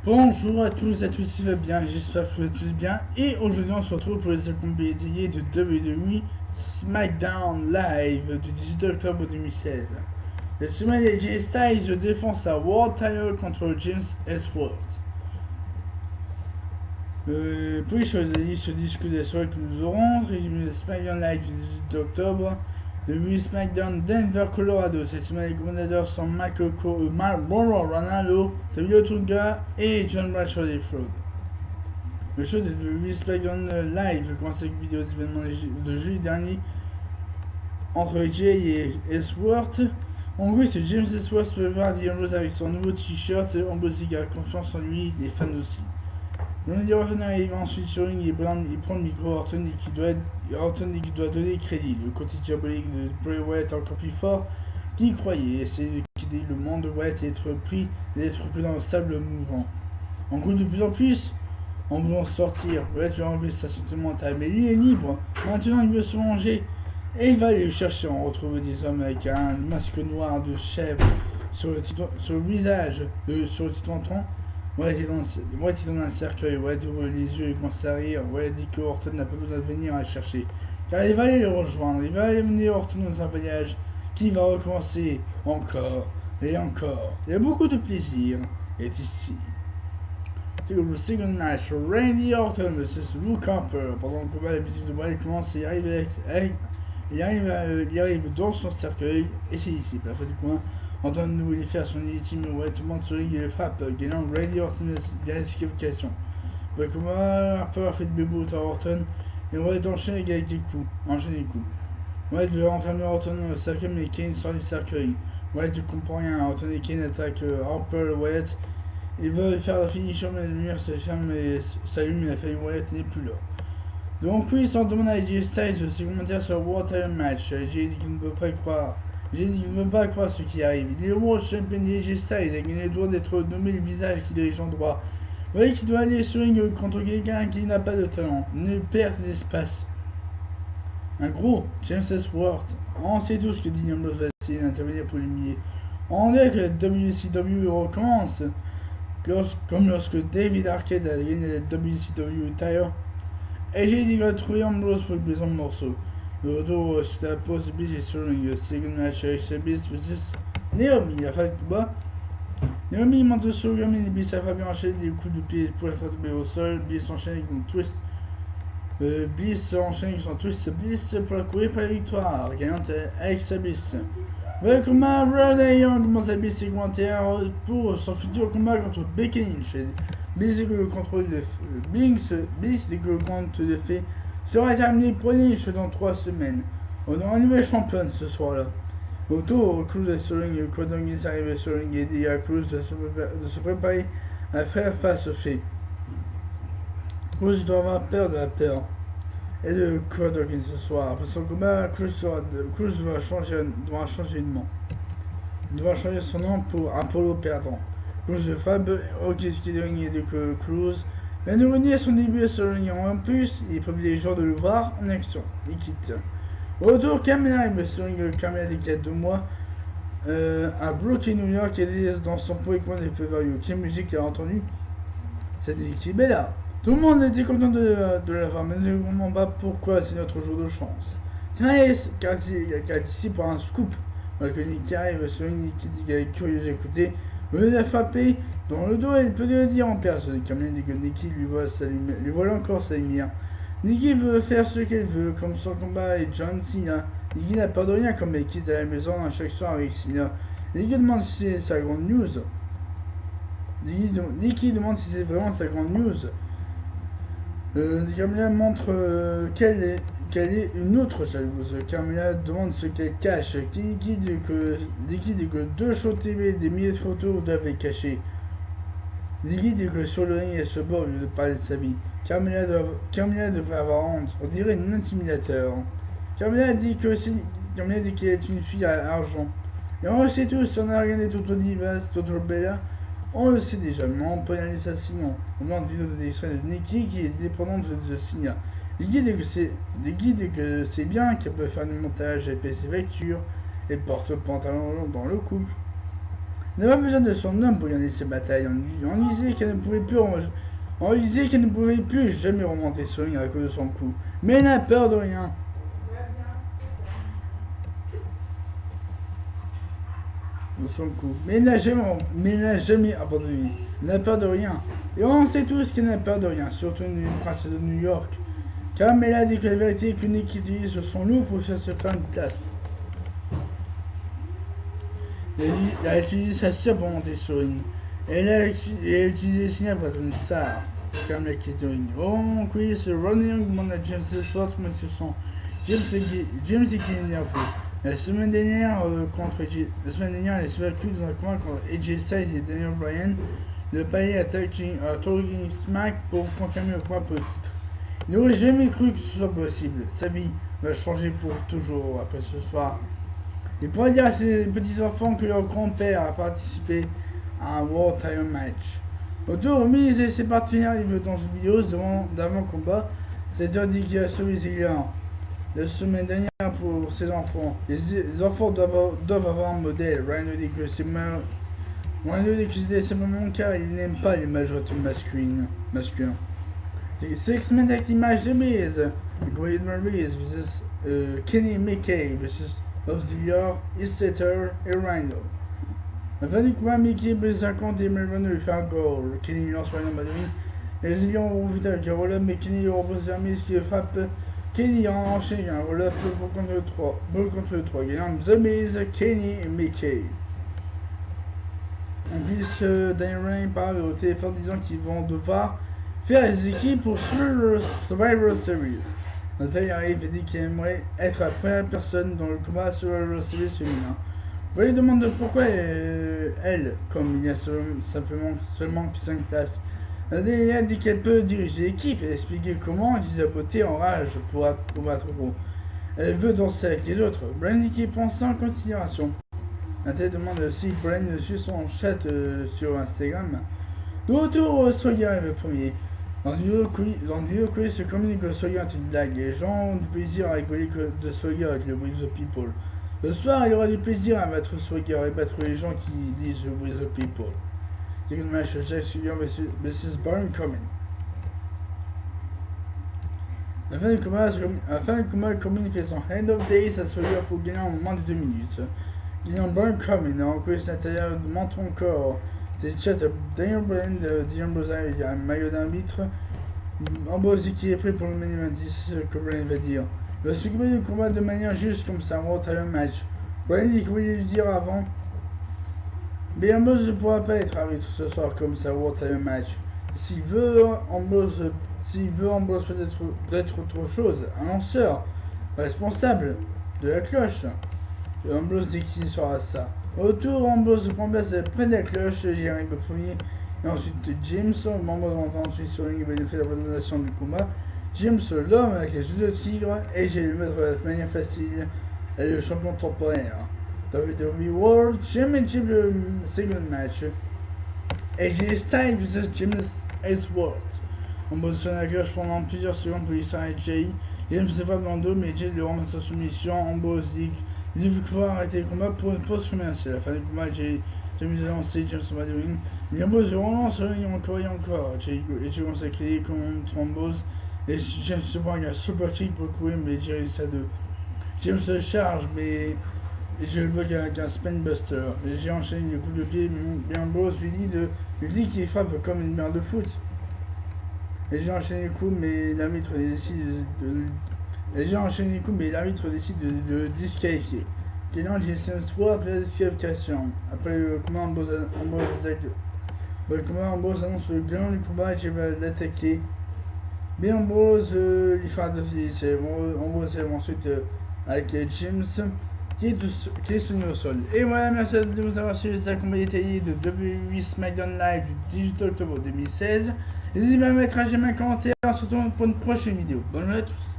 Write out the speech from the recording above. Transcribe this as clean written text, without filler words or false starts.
Bonjour à tous si vous allez bien, j'espère que vous allez tous bien. Et aujourd'hui on se retrouve pour les accompagner de WWE SmackDown Live du 18 octobre 2016. Le semaine AJ Styles défend sa World Title contre James Ellsworth. Pour les choses, se discute des soirées que nous aurons. Résumé de SmackDown Live du 18 octobre. Le SmackDown Denver, Colorado. Cette semaine, les commandateurs sont Mauro Ranallo, Fabio Tunga et John Bradshaw des Fraud. Le show de SmackDown Live commence avec une vidéo d'événements de jeudi dernier entre Jay et Ellsworth. En gros, c'est James Ellsworth peut voir Dean Ambrose avec son nouveau t-shirt. Ambrose a confiance en lui, les fans aussi. Randy Orton arrive ensuite sur ring et prend le micro. Orton dit qu'il doit donner crédit. Le côté diabolique de Bray Wyatt encore plus fort qu'il y croyait. Essayer de quitter le monde de Wyatt et d'être pris dans le sable mouvant. On coule de plus en plus en voulant sortir. Wyatt veut enlever sa santé mentale, mais lui est libre. Maintenant il veut se manger et il va aller le chercher. On retrouve des hommes avec un masque noir de chèvre sur le visage, sur le titantron. Wyatt est dans un cercueil, Wyatt ouvre les yeux et commence à rire. Wyatt dit que Orton n'a pas besoin de venir à le chercher, car il va aller le rejoindre, il va aller mener Orton dans un voyage qui va recommencer encore et encore. Il y a beaucoup de plaisir est ici. C'est le second match, Randy Orton vs Luke Harper. Pendant le combat, la musique de Wyatt commence et il arrive dans son cercueil, et c'est ici, la fin du coin. Antoine de nouveau faire son légitime Wyatt monte sur ring et frappe, gagnant Randy Orton via la disqualification. Harper a fait de bébé à Orton et Wyatt enchaîne avec des coups. Wyatt veut enfermer Orton dans le cercueil, mais Kane sort du cercueil. Wyatt ne comprend rien. Orton et Kane attaquent Harper et Wyatt. Ils veulent faire la finition, mais la lumière s'allume et la famille Wyatt n'est plus là. Donc oui, sans demander à AJ Styles ses commentaires sur le World Title Match. AJ dit qu'il ne peut pas y croire. J'ai dit qu'il ne veut pas croire ce qui arrive. Il est le World Champion AJ Styles. Il a gagné le droit d'être nommé le visage qui dirige en droit. Vous voyez qu'il doit aller sur ring contre quelqu'un qui n'a pas de talent. Une perte d'espace. Un gros James Ellsworth. On sait tous que Dean Ambrose va essayer d'intervenir pour l'humilier. On dirait que la WCW recommence. Comme lorsque David Arquette a gagné la WCW Title. Et j'ai dit qu'il va trouver Ambrose pour le besoin de morceaux. Le retour sur la pause de Bliss et sur le second match avec Bliss vs Naomi. La fin du combat. Naomi monte sur le et Bliss a bien enchaîné des coups de pied pour la faire tomber au sol. Bliss enchaîne avec une twist. Bliss enchaîne avec son twist. Bliss pour la courir pour la victoire. Gagnante avec sa Bliss. Le combat, Rodney Young commence à baisser ses commentaires pour son futur combat contre Becky Lynch. Bliss dès que le contrôle de Bliss dès que le compte de fait sera terminé pour Lynch dans 3 semaines. On aura une nouvelle championne ce soir-là. Autour, Cruz est sur le ring, Codong est arrivé sur le ring et dit à Cruz de se préparer à faire face au fait. Cruz doit avoir peur de la peur et de Codong ce soir. Après son combat, Cruz doit changer de nom. Il doit changer son nom pour Apollo perdant. Cruz de frappe, ok, ce qui est de ring et de Cruz. Il vient de revenir à son début sur le ring. En plus, il est prévu les gens de le voir en action. Il quitte. Au retour, Carmella arrive sur le ring. Carmella il y a 2 mois à Brooklyn, New York. Elle est dans son point de pay-per-view. Quelle musique elle a entendu? Cette équipe est là. Tout le monde était content de la voir, mais ne comprend pas pourquoi c'est notre jour de chance. Car ici pour un scoop. Nick arrive sur une qui dit qu'elle est curieuse d'écouter. Au lieu de la frapper dans le dos, elle peut le dire en personne. Carmella dit que Nikki lui voit encore sa lumière. Nikki veut faire ce qu'elle veut, comme son combat avec John Cena. Nikki n'a peur de rien comme elle quitte à la maison à chaque soir avec Cena. Nikki demande si c'est sa grande news. Nikki demande si c'est vraiment sa grande news. Carmella montre qu'elle est une autre jalouse. Carmella demande ce qu'elle cache. Nikki dit que 2 shows TV des milliers de photos doivent être cachées. Nikki dit que sur le ring elle se bat au lieu de parler de sa vie. Carmella devrait avoir honte. On dirait un intimidateur. Carmella dit qu'elle est une fille à argent. Et on le sait tous, si on a regardé Toto Divas, Toto Bella, on le sait déjà, mais on peut analyser ça sinon. On demande une vidéo d'extrait de Nikki qui est dépendante de Cena. Nikki dit que c'est bien qu'elle peut faire du montage, elle paie ses factures, et porte le pantalon dans le couple. Il n'a pas besoin de son homme pour gagner ses batailles. On disait qu'elle ne pouvait plus, on disait qu'elle ne pouvait plus jamais remonter sur ring à cause de son coup. Mais elle n'a peur de rien. De son coup. Mais elle n'a jamais abandonné. Elle n'a peur de rien. Et on sait tous qu'elle n'a peur de rien, surtout une princesse de New York. Car elle a dit que la vérité est qu'une qui utilise son loup pour faire se faire une place. Elle a utilisé sa sœur pour monter sur ring. Elle a utilisé Cena pour être une star. Comme la qui est ring. On quiz Ronnie Young demande à James Ellsworth, mais ce sont James et Kenny nerveux. La semaine dernière, la semaine dernière, elle s'est battue dans un combat contre AJ Styles et Daniel Bryan. Le palais a Talking Smack pour confirmer le combat pour le titre. Il n'aurait jamais cru que ce soit possible. Sa vie va changer pour toujours après ce soir. Il pourrait dire à ses petits-enfants que leur grand-père a participé à un World Title Match. Autour, Miz et ses partenaires livrent dans une vidéo d'avant-combat. C'est dit qu'il a sauvé Ziggler la semaine dernière pour ses enfants. Les enfants doivent avoir un modèle. Ryan dit que c'est simplement car il n'aime pas les majorités masculins. 6-man tag team match de Miz. Great Miz vs Kenny McKay vs of Ziggler, Issetter et Rhino. La fin du combat, Mickey blesse 50 et Melvin lui fait un goal. Kenny lance Rhino Madeline. Les Ziggler ont profité avec un roll-up, mais Kenny repose vers Miz qui le frappe. Kenny enchaîne un roll-up contre le 3. Gagnant The Miz, Kenny et Mickey. En plus, Daniel Bryan parle au téléphone disant qu'ils vont devoir faire les équipes pour Survivor Series. Nathalie arrive et dit qu'il aimerait être la première personne dans le combat sur le Series féminin. Vous lui demande pourquoi elle, comme il y a seulement 5 places. Nathalie a dit qu'elle peut diriger l'équipe et expliquer comment utiliser la beauté en rage pour battre gros. Elle veut danser avec les autres. Brian dit qu'il prend ça en considération. Nathalie demande si Brian suit son chat sur Instagram. De retour, Sawyer est le premier. Dans le quiz se communique que Sawyer est une blague. Les gens ont du plaisir à rigoler de Sawyer avec le With the People. Le soir, il aura du plaisir à battre Sawyer et battre les gens qui disent With the People. C'est une match Jack Sawyer vs Baron Corbin. À la fin du combat, Corbin fait son End of Days à Sawyer pour gagner en moins de 2 minutes. Gagnant Baron Corbin, en quiz l'intérieur montre encore. C'est le chat de Daniel Bryan de D'Ambrose avec un maillot d'arbitre. Ambrose dit qu'il est prêt pour le main event, c'est ce que Bryan va dire. Il va s'occuper du combat de manière juste comme ça, un World Title Match. Bryan dit qu'il voulait lui dire avant. Mais Ambrose ne pourra pas être arbitre ce soir comme ça, World Title Match. S'il veut, Ambrose peut être autre chose, un lanceur, responsable de la cloche. Et Ambrose dit qu'il sera ça. Autour, Ambrose prend place près de la cloche, j'y arrive le premier. Et ensuite James, Ambrose entend ensuite sur une bénéficie de la présentation du combat. James, l'homme avec les yeux de tigre, et j'ai le mettre de manière facile, est le champion temporaire. WWE World Championship Second Match. AJ Styles vs James Ellsworth. Ambrose sonne la cloche pendant plusieurs secondes pour distraire AJ. James se frappe dans le dos, mais AJ le remet sa soumission. Ambrose dit il veut pouvoir arrêter le combat pour une pause commerciale. À la fin du combat, j'ai mis à lancer James Madeline. Et Ambrose se relance encore et encore. J'ai commencé à crier comme une thrombose. Et James se prend un super kick pour courir, mais j'ai réussi à deux. James se charge, mais je le bloque avec un spinebuster. Et j'ai enchaîné les coups de pied, mais Ambrose lui dit qu'il frappe comme une merde de foot. Et j'ai enchaîné les coups, mais l'arbitre décide de disqualifier. Gagnant Jason Sword la disqualification. Après le combat, Ambrose annonce le gagnant du combat et je vais l'attaquer. Mais Ambrose lui fera de c'est Ambrose ensuite avec James qui est soumis au sol. Et voilà, merci de vous avoir suivi cette combat détaillé de WWE SmackDown Live du 18 octobre 2016. N'hésitez pas à mettre un j'aime, un commentaire, surtout pour une prochaine vidéo. Bonne journée à tous.